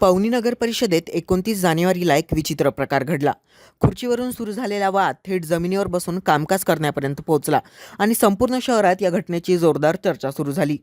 पवनी नगर परिषदेत 29 जानेवारीला एक विचित्र प्रकार घडला। खुर्चीवरून सुरू झालेला वाद थेट जमिनीवर बसून कामकाज करण्यापर्यंत पोहोचला आणि संपूर्ण शहरात या घटनेची जोरदार चर्चा सुरू झाली।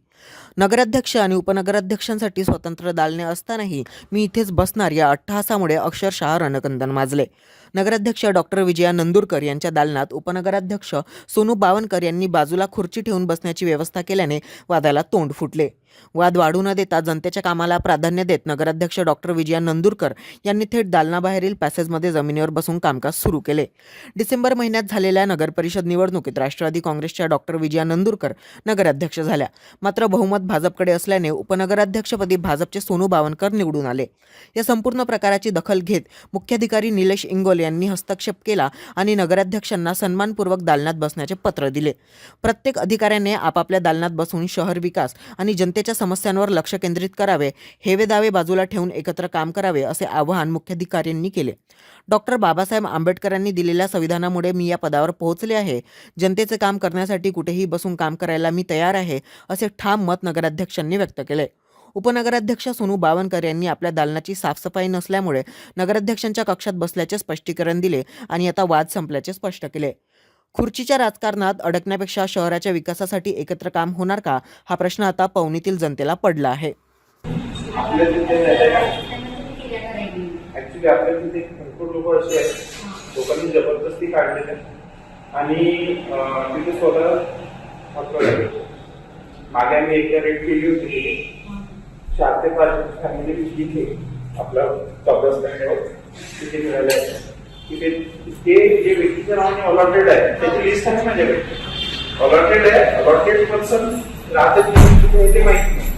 नगराध्यक्ष आणि उपनगराध्यक्षांसाठी स्वतंत्र दालने असतानाही मी इथेच बसणार या अट्टहासामुळे अक्षरशः रणकंदन माजले। नगराध्यक्ष डॉक्टर विजया नंदुरकर यांच्या दालनात उपनगराध्यक्ष सोनू बावनकर यांनी बाजूला खुर्ची ठेवून बसण्याची व्यवस्था केल्याने वादाला तोंड फुटले। वाद वाढू न देता जनतेच्या कामाला प्राधान्य देत नगराध्यक्ष डॉक्टर विजया नंदुरकर यांनी थेट दालनाबाहेरील पॅसेजमध्ये जमिनीवर बसून कामकाज सुरू केले। डिसेंबर महिन्यात झालेल्या नगरपरिषद निवडणुकीत राष्ट्रवादी काँग्रेसच्या डॉक्टर विजया नंदुरकर नगराध्यक्ष झाल्या। मात्र बहुमत भाजपकडे असल्याने उपनगराध्यक्षपदी भाजपचे सोनू बावनकर निवडून आले। या संपूर्ण प्रकाराची दखल घेत मुख्याधिकारी निलेश इंगोले यांनी हस्तक्षेप केला आणि नगराध्यक्षांना सन्मानपूर्वक दालनात बसण्याचे पत्र दिले। प्रत्येक अधिकाऱ्याने आपापल्या दालनात बसून शहर विकास आणि जनतेच्या समस्यांवर लक्ष केंद्रित करावे, हेवे दावे बाजूला ठेवून एकत्र काम करावे असे आवाहन मुख्याधिकाऱ्यांनी केले। डॉक्टर बाबासाहेब आंबेडकरांनी दिलेल्या संविधानामुळे मी या पदावर पोहोचले आहे। जनतेचे काम करण्यासाठी कुठेही बसून काम करायला मी तयार आहे असे ठाम मत नगराध्यक्षांनी व्यक्त केले। उपनगराध्यक्ष सोनू बावनकर यांनी आपल्या दालनाची साफसफाई नसल्यामुळे नगराध्यक्षांच्या कक्षात बसल्याचे स्पष्टीकरण दिले आणि आता वाद संपल्याचे स्पष्ट केले। खुर्चीच्या राजकारणात अडकण्यापेक्षा शहराच्या विकासासाठी एकत्र काम होणार का, हा प्रश्न आता पवनीतील जनतेला पडला आहे। आपल्या तिथे ऍक्च्युली आपल्या तिथे भरपूर लोक असे आहेत, लोकांनी जबरदस्ती काढलेले आणि तिथे स्वतः मागे आम्ही एकदा रेट केली होती। 4 ते 5 फॅमिली तिथे आपला कब्रस्तानावर तिथे मिळाले। तिथे ते जे व्यक्तीचं नाव अलॉटेड आहे त्याची लिस्ट आहे माझ्याकडे। अलॉटेड आहे, अलॉटेड पर्सन राहते ते माहिती नाही।